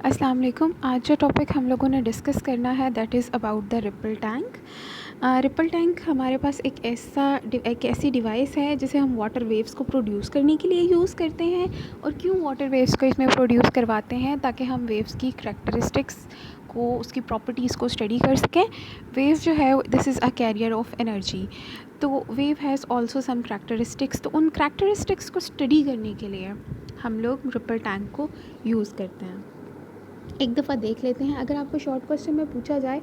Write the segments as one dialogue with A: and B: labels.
A: अस्सलाम वालेकुम। आज जो टॉपिक हम लोगों ने डिस्कस करना है that is about the ripple tank. Ripple tank हमारे पास एक ऐसी डिवाइस है जिसे हम वाटर वेव्स को प्रोड्यूस करने के लिए यूज़ करते हैं। और क्यों वाटर वेव्स को इसमें प्रोड्यूस करवाते हैं? ताकि हम वेव्स की करैक्टरिस्टिक्स को, उसकी प्रॉपर्टीज़ को स्टडी कर सकें। वेव जो है this is a carrier of energy. तो wave has also some characteristics, तो उन करैक्टरिस्टिक्स को स्टडी करने के लिए हम लोग रिपल टैंक को यूज़ करते हैं। एक दफ़ा देख लेते हैं। अगर आपको शॉर्ट क्वेश्चन में पूछा जाए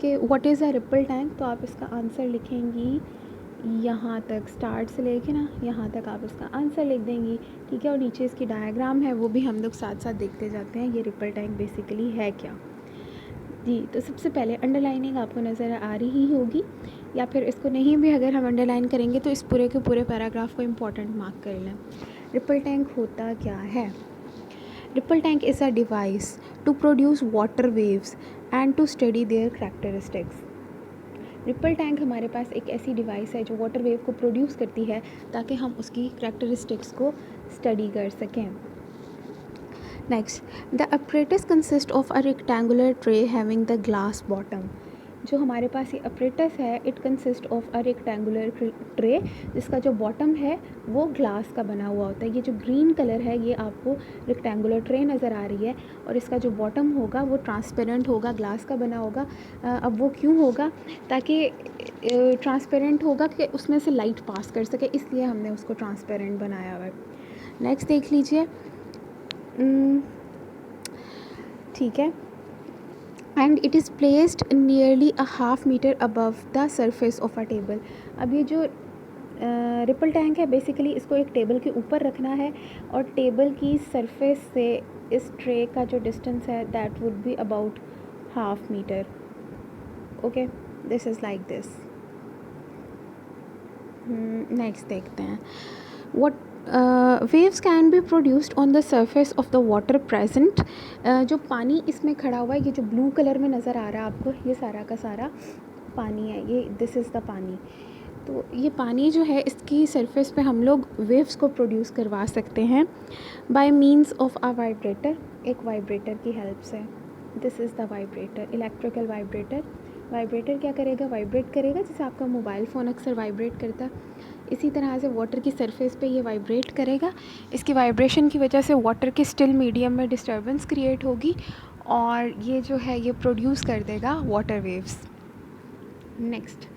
A: कि what is a ripple tank, तो आप इसका आंसर लिखेंगी यहाँ तक, स्टार्ट से लेके ना यहाँ तक आप इसका आंसर लिख देंगी, ठीक है। और नीचे इसकी डायग्राम है, वो भी हम लोग साथ साथ देखते जाते हैं ये रिपल टैंक बेसिकली है क्या। जी, तो सबसे पहले अंडरलाइनिंग आपको नज़र आ रही होगी, या फिर इसको नहीं भी अगर हम अंडरलाइन करेंगे तो इस पूरे के पूरे पैराग्राफ को इम्पॉर्टेंट मार्क कर लें। रिपल टैंक होता क्या है? Ripple tank is a device to produce water waves and to study their characteristics. Ripple tank हमारे पास एक ऐसी डिवाइस है जो वाटर वेव को प्रोड्यूस करती है ताकि हम उसकी करैक्टरिस्टिक्स को स्टडी कर सकें। Next, the apparatus consists of a rectangular tray having the glass bottom. जो हमारे पास ये अपरेटस है, it consist of a rectangular tray जिसका जो बॉटम है वो ग्लास का बना हुआ होता है। ये जो ग्रीन कलर है ये आपको रेक्टेंगुलर ट्रे नज़र आ रही है, और इसका जो बॉटम होगा वो ट्रांसपेरेंट होगा, ग्लास का बना होगा। अब वो क्यों होगा? ताकि ट्रांसपेरेंट होगा कि उसमें से लाइट पास कर सके, इसलिए हमने उसको ट्रांसपेरेंट बनाया हुआ है। नेक्स्ट देख लीजिए, ठीक है। And it is placed nearly a half metre above the surface of a table. अब ये जो रिपल टैंक है बेसिकली इसको एक टेबल के ऊपर रखना है, और टेबल की सरफेस से इस ट्रे का जो डिस्टेंस है that would be about half metre. Okay, this is like this. Next देखते हैं, what waves can be produced on the surface of the water present. जो पानी इसमें खड़ा हुआ है, ये जो ब्लू कलर में नज़र आ रहा है आपको, ये सारा का सारा पानी है, ये दिस इज़ द पानी। तो ये पानी जो है इसकी सरफेस पे हम लोग वेव्स को प्रोड्यूस करवा सकते हैं bye means of a vibrator, एक वाइब्रेटर की हेल्प से। This is the vibrator, electrical vibrator. Vibrator क्या करेगा? वाइब्रेट करेगा, जैसे आपका मोबाइल फ़ोन अक्सर वाइब्रेट करता है, इसी तरह से वाटर की सरफेस पे ये वाइब्रेट करेगा। इसकी वाइब्रेशन की वजह से वाटर के स्टिल मीडियम में डिस्टर्बेंस क्रिएट होगी, और ये जो है ये प्रोड्यूस कर देगा वाटर वेव्स। नेक्स्ट,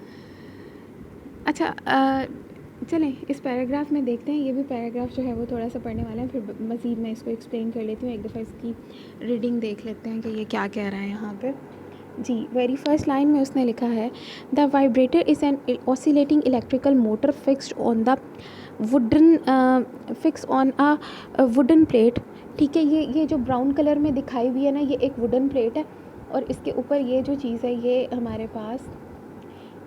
A: अच्छा, चलें इस पैराग्राफ में देखते हैं। ये भी पैराग्राफ जो है वो थोड़ा सा पढ़ने वाला है, फिर मज़ीद मैं इसको एक्सप्लेन कर लेती हूँ। एक दफ़ा इसकी रीडिंग देख लेते हैं कि ये क्या कह रहा है यहाँ पे। जी, वेरी फर्स्ट लाइन में उसने लिखा है, the vibrator is an oscillating electrical motor fixed on the wooden plate. ठीक है, ये जो ब्राउन कलर में दिखाई हुई है ना, ये एक वुडन प्लेट है, और इसके ऊपर ये जो चीज़ है ये हमारे पास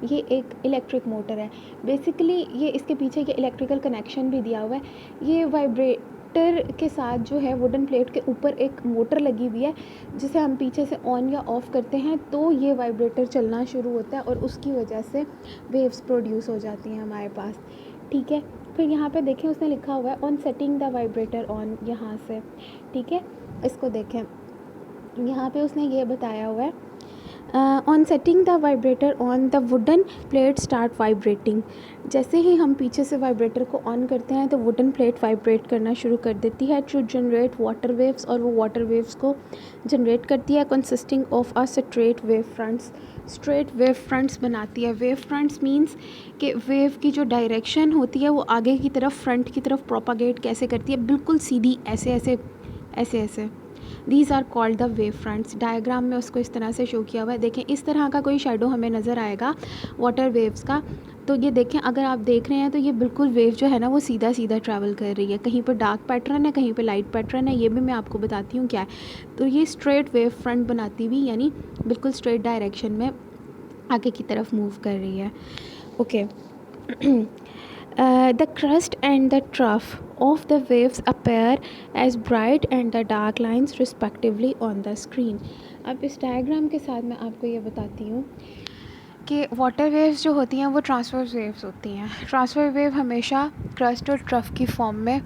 A: ये एक इलेक्ट्रिक मोटर है। बेसिकली ये इसके पीछे ये इलेक्ट्रिकल कनेक्शन भी दिया हुआ है। ये वाइब्रेटर के साथ जो है वुडन प्लेट के ऊपर एक मोटर लगी हुई है, जिसे हम पीछे से ऑन या ऑफ़ करते हैं तो ये वाइब्रेटर चलना शुरू होता है, और उसकी वजह से वेव्स प्रोड्यूस हो जाती हैं हमारे पास। ठीक है, फिर यहाँ पे देखें उसने लिखा हुआ है on setting the vibrator on, यहाँ से। ठीक है, इसको देखें, यहाँ पे उसने ये बताया हुआ है, on setting the vibrator on the wooden plate start vibrating. जैसे ही हम पीछे से वाइब्रेटर को ऑन करते हैं तो वुडन प्लेट वाइब्रेट करना शुरू कर देती है टू जनरेट वाटर वेव्स, और वो वाटर वेव्स को जनरेट करती है consisting of a straight wave fronts. Straight wave fronts बनाती है। वेव फ्रंट्स मीन्स कि वेव की जो डायरेक्शन होती है वो आगे की तरफ, फ्रंट की तरफ प्रोपागेट कैसे करती है, बिल्कुल सीधी, ऐसे ऐसे ऐसे ऐसे। These are called the wave fronts. Diagram में उसको इस तरह से शो किया हुआ है। देखें इस तरह का कोई शेडो हमें नज़र आएगा वाटर वेव्स का, तो ये देखें, अगर आप देख रहे हैं तो ये बिल्कुल वेव जो है ना वो सीधा सीधा ट्रैवल कर रही है। कहीं पर डार्क पैटर्न है, कहीं पर लाइट पैटर्न है, ये भी मैं आपको बताती हूँ क्या है। तो ये स्ट्रेट वेव फ्रंट बनाती हुई, यानी बिल्कुल स्ट्रेट डायरेक्शन में आगे की तरफ मूव कर रही है। Okay, the crest and the trough of the waves appear as bright and the dark lines respectively on the screen. अब इस डायग्राम के साथ मैं आपको ये बताती हूँ कि वाटर वेव्स जो होती हैं वो ट्रांसवर्स वेव्स होती हैं। ट्रांसवर्स वेव हमेशा क्रस्ट और ट्रफ की फॉर्म में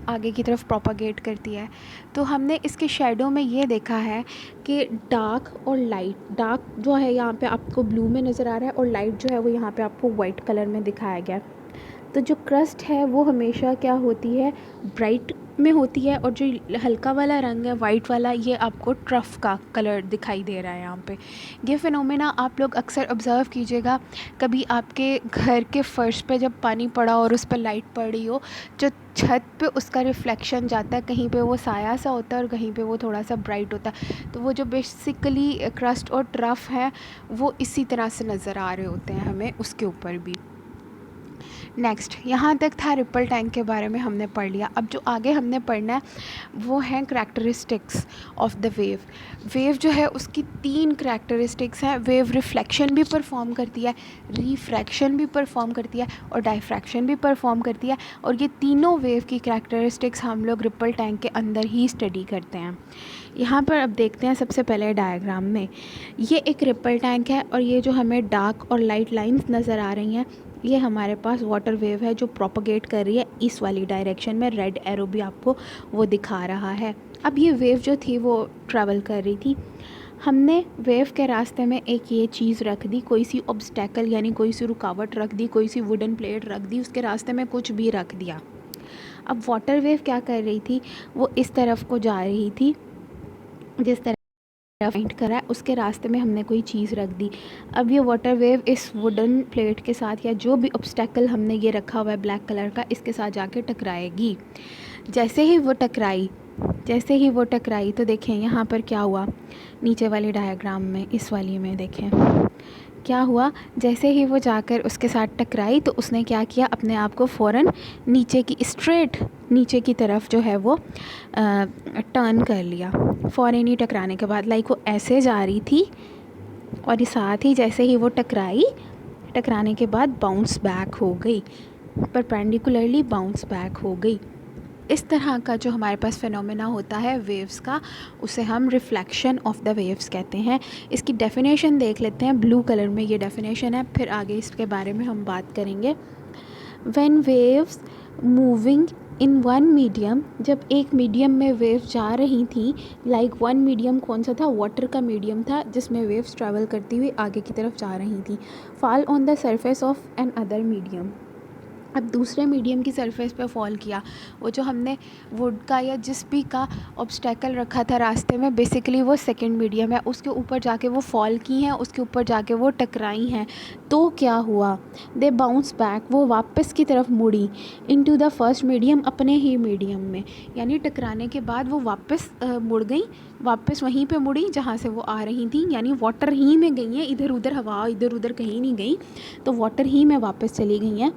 A: आगे की तरफ प्रोपागेट करती है। तो हमने इसके शेडो में ये देखा है कि डार्क और लाइट, डार्क जो है यहाँ पे आपको ब्लू में नज़र आ रहा है और लाइट जो है वो यहाँ पे आपको वाइट कलर में दिखाया गया है। तो जो क्रस्ट है वो हमेशा क्या होती है, ब्राइट में होती है, और जो हल्का वाला रंग है वाइट वाला, ये आपको ट्रफ का कलर दिखाई दे रहा है यहाँ पे। ये फिनोमेना आप लोग अक्सर ऑब्ज़र्व कीजिएगा, कभी आपके घर के फर्श पे जब पानी पड़ा और उस पर लाइट पड़ रही हो, जो छत पे उसका रिफ्लेक्शन जाता है, कहीं पे वो साया सा होता है और कहीं पे वो थोड़ा सा ब्राइट होता है। तो वो जो बेसिकली क्रस्ट और ट्रफ है वो इसी तरह से नज़र आ रहे होते हैं हमें उसके ऊपर भी। नेक्स्ट, यहाँ तक था रिपल टैंक के बारे में हमने पढ़ लिया। अब जो आगे हमने पढ़ना है वो हैं characteristics of the wave. Wave जो है उसकी 3 करैक्टरिस्टिक्स हैं। वेव रिफ्लेक्शन भी परफॉर्म करती है, रिफ्रैक्शन भी परफॉर्म करती है और डायफ्रैक्शन भी परफॉर्म करती है, और ये तीनों वेव की करैक्टरिस्टिक्स हम लोग रिपल टैंक के अंदर ही स्टडी करते हैं। यहाँ पर अब देखते हैं सबसे पहले डायग्राम में, ये एक रिपल टैंक है और ये जो हमें डार्क और लाइट लाइंस नज़र आ रही हैं, ये हमारे पास वाटर वेव है जो प्रोपगेट कर रही है इस वाली डायरेक्शन में। रेड एरो भी आपको वो दिखा रहा है। अब ये वेव जो थी वो ट्रैवल कर रही थी, हमने वेव के रास्ते में एक ये चीज़ रख दी, कोई सी ऑब्स्टेकल यानी कोई सी रुकावट रख दी, कोई सी वुडन प्लेट रख दी, उसके रास्ते में कुछ भी रख दिया। अब वाटर वेव क्या कर रही थी, वो इस तरफ को जा रही थी, जिस तरह पॉइंट करा है उसके रास्ते में हमने कोई चीज़ रख दी। अब ये वाटर वेव इस वुडन प्लेट के साथ या जो भी ऑब्स्टेकल हमने ये रखा हुआ है ब्लैक कलर का, इसके साथ जाके टकराएगी। जैसे ही वो टकराई तो देखें यहाँ पर क्या हुआ, नीचे वाली डायग्राम में, इस वाली में देखें क्या हुआ। जैसे ही वो जाकर उसके साथ टकराई तो उसने क्या किया, अपने आप को फ़ौरन नीचे की स्ट्रेट नीचे की तरफ जो है वो टर्न कर लिया फ़ौरन ही टकराने के बाद। लाइक वो ऐसे जा रही थी और साथ ही जैसे ही वो टकराने के बाद बाउंस बैक हो गई, परपेंडिकुलरली बाउंस बैक हो गई। इस तरह का जो हमारे पास फिनोमेना होता है वेव्स का, उसे हम रिफ्लेक्शन ऑफ द वेव्स कहते हैं। इसकी डेफिनेशन देख लेते हैं, ब्लू कलर में ये डेफिनेशन है, फिर आगे इसके बारे में हम बात करेंगे। When waves moving in one medium, जब एक मीडियम में वेव जा रही थी, लाइक वन मीडियम कौन सा था, वाटर का मीडियम था जिसमें वेव्स ट्रैवल करती हुई आगे की तरफ जा रही थी। Fall on the surface of an other medium, अब दूसरे मीडियम की सरफेस पे फॉल किया, वो जो हमने वुड का या जिस भी का ऑब्स्टेकल रखा था रास्ते में, बेसिकली वो सेकंड मीडियम है, उसके ऊपर जाके वो फॉल की हैं, उसके ऊपर जाके वो टकराई हैं। तो क्या हुआ, दे बाउंस बैक, वो वापस की तरफ मुड़ी, इनटू द फर्स्ट मीडियम, अपने ही मीडियम में, यानी टकराने के बाद वो वापस मुड़ गई, वापस वहीं पे मुड़ी जहाँ से वो आ रही थी, यानी वाटर ही में गई हैं, इधर उधर हवा इधर उधर कहीं नहीं गई, तो वाटर ही में वापस चली गई हैं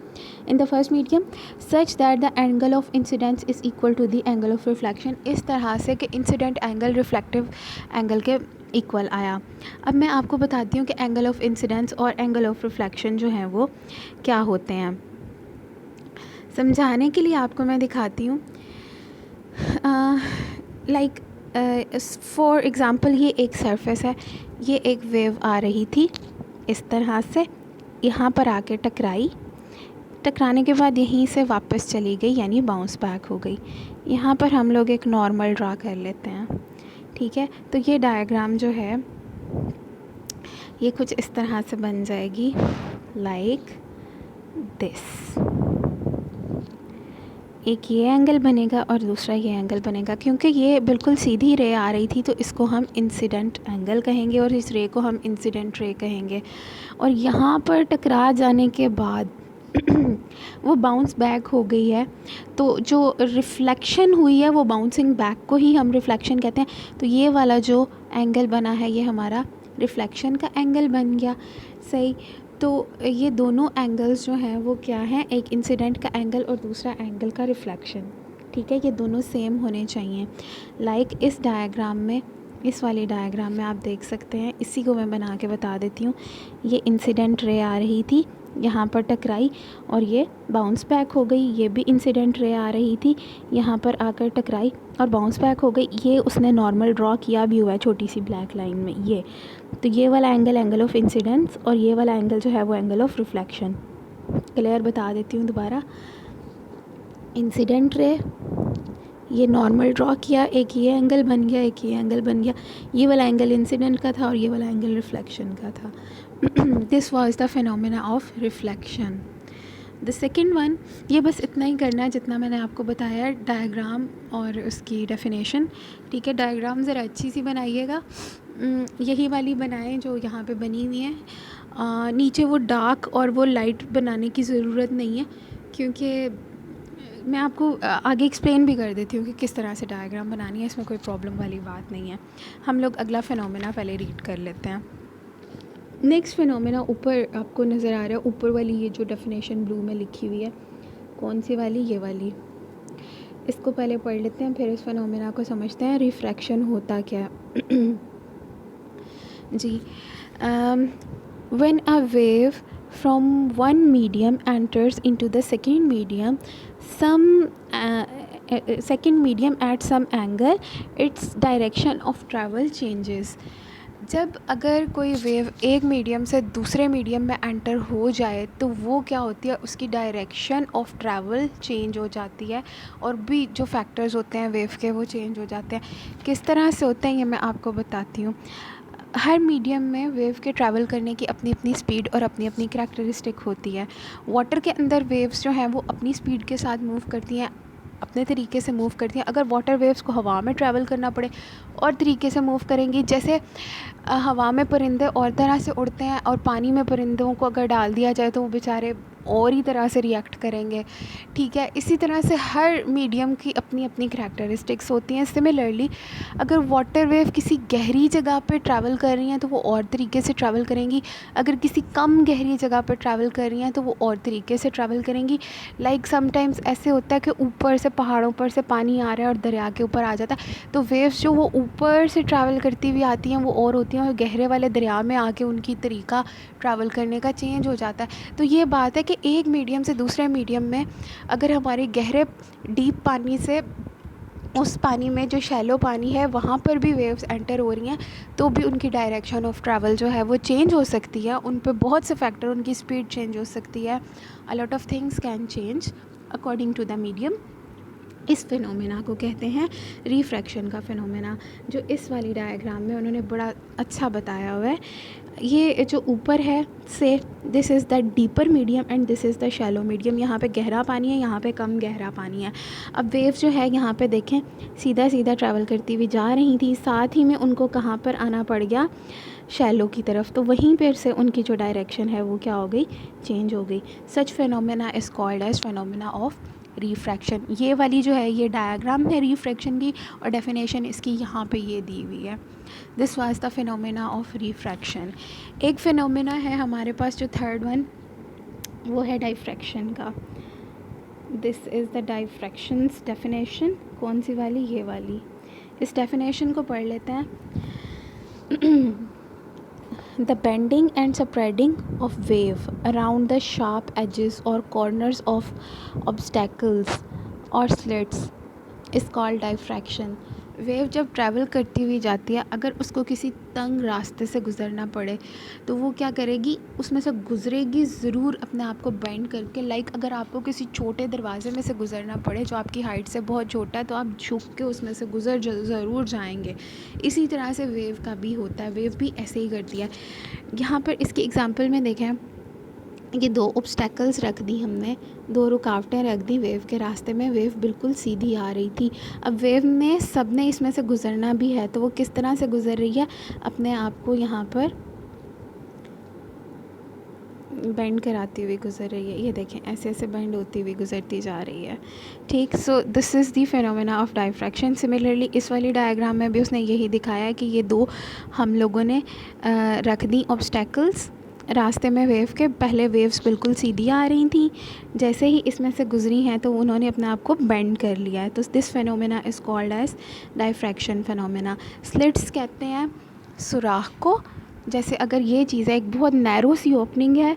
A: in the first medium, such that the angle of incidence is equal to the angle of reflection, इस तरह से कि इंसिडेंट एंगल रिफ्लेक्टिव एंगल के इक्वल आया। अब मैं आपको बताती हूँ कि एंगल ऑफ इंसिडेंस और एंगल ऑफ रिफ्लेक्शन जो हैं वो क्या होते हैं। समझाने के लिए आपको मैं दिखाती हूँ, लाइक फॉर एग्ज़ाम्पल ये एक सरफेस है, ये एक वेव आ रही थी इस तरह से, यहाँ पर आके टकराई, टकराने के बाद यहीं से वापस चली गई, यानी बाउंस बैक हो गई। यहाँ पर हम लोग एक नॉर्मल ड्रा कर लेते हैं, ठीक है। तो ये डायग्राम जो है ये कुछ इस तरह से बन जाएगी, लाइक दिस। एक ये एंगल बनेगा और दूसरा ये एंगल बनेगा। क्योंकि ये बिल्कुल सीधी रे आ रही थी तो इसको हम इंसिडेंट एंगल कहेंगे और इस रे को हम इंसिडेंट रे कहेंगे। और यहाँ पर टकरा जाने के बाद वो बाउंस बैक हो गई है, तो जो रिफ्लेक्शन हुई है वो बाउंसिंग बैक को ही हम रिफ्लेक्शन कहते हैं। तो ये वाला जो एंगल बना है ये हमारा रिफ्लेक्शन का एंगल बन गया, सही। तो ये दोनों एंगल्स जो हैं वो क्या हैं, एक इंसिडेंट का एंगल और दूसरा एंगल का रिफ्लेक्शन, ठीक है। ये दोनों सेम होने चाहिए। लाइक इस डायग्राम में, इस वाली डायग्राम में आप देख सकते हैं, इसी को मैं बना के बता देती हूँ। ये इंसिडेंट रे आ रही थी, यहाँ पर टकराई और ये बाउंस बैक हो गई। ये भी इंसिडेंट रे आ रही थी, यहाँ पर आकर टकराई और बाउंस बैक हो गई। ये उसने नॉर्मल ड्रॉ किया भी हुआ है छोटी सी ब्लैक लाइन में, ये। तो ये वाला एंगल एंगल ऑफ इंसिडेंस और ये वाला एंगल जो है वो एंगल ऑफ रिफ्लेक्शन। क्लियर बता देती हूँ दोबारा। इंसिडेंट रे ये नॉर्मल ड्रॉ किया, एक ये एंगल बन गया, एक ये एंगल बन गया, ये वाला एंगल इंसिडेंट का था और ये वाला एंगल रिफ्लेक्शन का था। This was the phenomena of reflection. The second one, ये बस इतना ही करना है जितना मैंने आपको बताया, डायग्राम और उसकी डेफिनेशन। ठीक है, डायग्राम ज़रा अच्छी सी बनाइएगा, यही वाली बनाएं जो यहाँ पे बनी हुई है। नीचे वो डार्क और वो लाइट बनाने की ज़रूरत नहीं है, क्योंकि मैं आपको आगे एक्सप्लेन भी कर देती हूँ कि किस तरह से डायग्राम बनानी है, इसमें कोई प्रॉब्लम वाली बात नहीं है। हम लोग अगला फिनोमेना पहले रीड कर लेते हैं। नेक्स्ट फिनोमेना ऊपर आपको नज़र आ रहा है, ऊपर वाली ये जो डेफिनेशन ब्लू में लिखी हुई है, कौन सी वाली, ये वाली, इसको पहले पढ़ लेते हैं, फिर इस फिनोमेना को समझते हैं। रिफ्रैक्शन होता क्या है? जी, when a wave from one medium enters into the second medium, second medium at some angle, its direction of travel changes. जब अगर कोई वेव एक मीडियम से दूसरे मीडियम में एंटर हो जाए तो वो क्या होती है, उसकी डायरेक्शन ऑफ ट्रैवल चेंज हो जाती है, और भी जो फैक्टर्स होते हैं वेव के वो चेंज हो जाते हैं। किस तरह से होते हैं ये मैं आपको बताती हूँ। हर मीडियम में वेव के ट्रैवल करने की अपनी अपनी स्पीड और अपनी अपनी करैक्टरिस्टिक होती है। वाटर के अंदर वेव्स जो हैं वो अपनी स्पीड के साथ मूव करती हैं, अपने तरीके से मूव करती हैं। अगर वाटर वेव्स को हवा में ट्रैवल करना पड़े और तरीके से मूव करेंगी, जैसे हवा में परिंदे और तरह से उड़ते हैं और पानी में परिंदों को अगर डाल दिया जाए तो वो बेचारे और ही तरह से रिएक्ट करेंगे। ठीक है, इसी तरह से हर मीडियम की अपनी अपनी करैक्टरिस्टिक्स होती हैं। सिमिलरली अगर वाटर वेव किसी गहरी जगह पे ट्रैवल कर रही हैं तो वो और तरीके से ट्रैवल करेंगी, अगर किसी कम गहरी जगह पर ट्रैवल कर रही हैं तो वो और तरीके से ट्रैवल करेंगी। लाइक समटाइम्स ऐसे होता है कि ऊपर से पहाड़ों पर से पानी आ रहा है और दरिया के ऊपर आ जाता है, तो वेव्स जो वो ऊपर से ट्रैवल करती हुई आती हैं वो और होती हैं, और गहरे वाले दरिया में आके उनकी तरीका ट्रैवल करने का चेंज हो जाता है। तो ये बात है कि एक मीडियम से दूसरे मीडियम में अगर हमारे गहरे डीप पानी से उस पानी में जो शैलो पानी है वहाँ पर भी वेव्स एंटर हो रही हैं, तो भी उनकी डायरेक्शन ऑफ ट्रैवल जो है वो चेंज हो सकती है। उन पे बहुत से फैक्टर, उनकी स्पीड चेंज हो सकती है, a lot of things can change according to the medium. इस फिनोमेना को कहते हैं रिफ्रैक्शन का फिनोमेना, जो इस वाली डायग्राम में उन्होंने बड़ा अच्छा बताया हुआ है। ये जो ऊपर है से, this is the deeper medium and this is the shallow medium. यहाँ पे गहरा पानी है, यहाँ पे कम गहरा पानी है। अब वेव जो है यहाँ पे देखें सीधा सीधा ट्रैवल करती हुई जा रही थी, साथ ही में उनको कहाँ पर आना पड़ गया, शैलो की तरफ, तो वहीं पर से उनकी जो डायरेक्शन है वो क्या हो गई, चेंज हो गई। Such phenomena is called as phenomena of refraction. ये वाली जो है ये डायग्राम है रिफ्रैक्शन की, और डेफिनेशन इसकी यहाँ पे ये दी हुई है। This was the phenomena of refraction. एक फिनोमेना है हमारे पास जो थर्ड वन, वो है डाइफ्रैक्शन का। This is the diffraction's definition. कौन सी वाली, ये वाली। इस डेफिनेशन को पढ़ लेते हैं। The bending and spreading of wave around the sharp edges or corners of obstacles or slits is called diffraction. Wave जब ट्रैवल करती हुई जाती है, अगर उसको किसी तंग रास्ते से गुज़रना पड़े तो वो क्या करेगी, उसमें से गुज़रेगी ज़रूर अपने आप को बेंड करके। लाइक अगर आपको किसी छोटे दरवाजे में से गुज़रना पड़े जो आपकी हाइट से बहुत छोटा है, तो आप झुक के उसमें से गुज़र ज़रूर जाएंगे। इसी तरह से वेव का भी होता है, वेव भी ऐसे ही करती है। यहाँ पर इसकी एग्जांपल में देखें, ये दो ऑब्स्टैकल्स रख दी हमने, दो रुकावटें रख दी वेव के रास्ते में। वेव बिल्कुल सीधी आ रही थी। अब वेव में सब ने इसमें से गुज़रना भी है, तो वो किस तरह से गुज़र रही है, अपने आप को यहाँ पर बेंड कराती हुई गुज़र रही है। ये देखें ऐसे ऐसे बेंड होती हुई गुज़रती जा रही है। ठीक, so this is the phenomena of diffraction. Similarly इस वाली डायग्राम में भी उसने यही दिखाया है कि ये दो हम लोगों ने रख दी ऑब्स्टैकल्स रास्ते में वेव के। पहले वेव्स बिल्कुल सीधी आ रही थी, जैसे ही इसमें से गुजरी हैं तो उन्होंने अपने आप को बेंड कर लिया है। तो this phenomena is called as diffraction phenomena. Slits कहते हैं सुराख को। जैसे अगर ये चीज़ है, एक बहुत नैरो सी ओपनिंग है,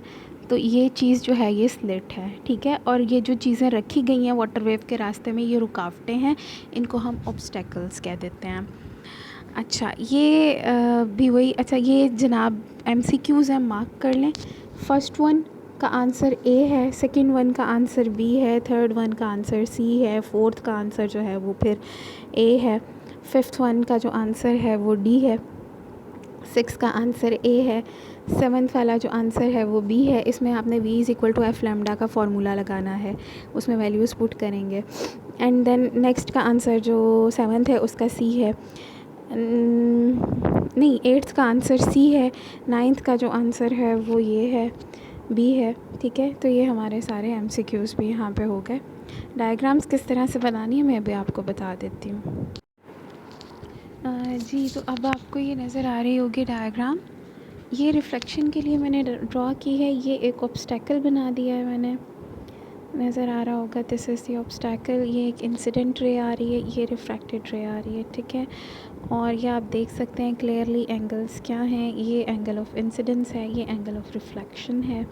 A: तो ये चीज़ जो है ये स्लिट है। ठीक है, और ये जो चीज़ें रखी गई हैं वाटर वेव के रास्ते में, ये रुकावटें हैं, इनको हम ऑब्स्टैकल्स कह देते हैं। अच्छा, ये भी वही। अच्छा, ये जनाब MCQs हैं, मार्क कर लें। फर्स्ट वन, का आंसर ए है, सेकंड वन का आंसर बी है, थर्ड वन का आंसर सी है, फोर्थ का आंसर जो है वो फिर ए है, फिफ्थ वन का जो आंसर है वो डी है, सिक्स का आंसर ए है, सेवन्थ वाला जो आंसर है वो बी है। इसमें आपने v is equal to F lambda का फार्मूला लगाना है, उसमें वैल्यूज़ पुट करेंगे। एंड देन नेक्स्ट का आंसर जो सेवन्थ है उसका सी है, नहीं एट्थ का आंसर सी है, नाइन्थ का जो आंसर है वो ये है, बी है। ठीक है, तो ये हमारे सारे MCQs भी यहाँ पे हो गए। डायग्राम्स किस तरह से बनानी है मैं अभी आपको बता देती हूँ। जी, तो अब आपको ये नज़र आ रही होगी डायग्राम, ये रिफ्लेक्शन के लिए मैंने ड्रॉ की है। ये एक ऑब्स्टेकल बना दिया है मैंने, नज़र आ रहा होगा, दिस इज़ द ऑब्स्टेकल। ये एक इंसिडेंट रे आ रही है, ये रिफ्रैक्टेड रे आ रही है। ठीक है, और ये आप देख सकते हैं क्लियरली एंगल्स क्या हैं। ये एंगल ऑफ इंसिडेंस है, ये एंगल ऑफ रिफ्लेक्शन है।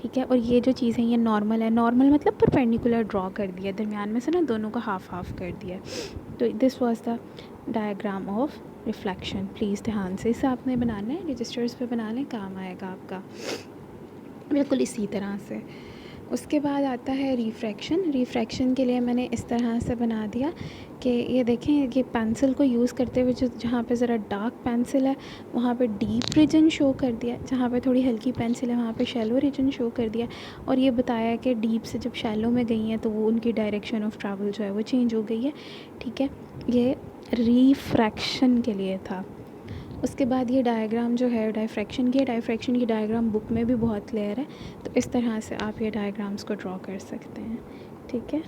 A: ठीक है, और ये जो चीज़ है ये नॉर्मल है। नॉर्मल मतलब परपेंडिकुलर ड्रॉ कर दिया, दरमियान में से ना दोनों को हाफ हाफ कर दिया। तो this was the diagram of reflection. Please ध्यान से इसे आपने बनाना है, रजिस्टर्स पे बना लें, काम आएगा आपका बिल्कुल इसी तरह से। उसके बाद आता है रिफ्रैक्शन। रिफ्रैक्शन के लिए मैंने इस तरह से बना दिया कि ये देखें, ये पेंसिल को यूज़ करते हुए जो जहाँ पे ज़रा डार्क पेंसिल है वहाँ पे डीप रीजन शो कर दिया, जहाँ पे थोड़ी हल्की पेंसिल है वहाँ पे शैलो रीजन शो कर दिया, और ये बताया कि डीप से जब शैलो में गई हैं तो वो उनकी डायरेक्शन ऑफ ट्रैवल जो है वो चेंज हो गई है। ठीक है, ये रिफ्रैक्शन के लिए था। उसके बाद ये डायग्राम जो है डायफ्रैक्शन की डायग्राम बुक में भी बहुत क्लियर है, तो इस तरह से आप ये डायग्राम्स को ड्रॉ कर सकते हैं। ठीक है।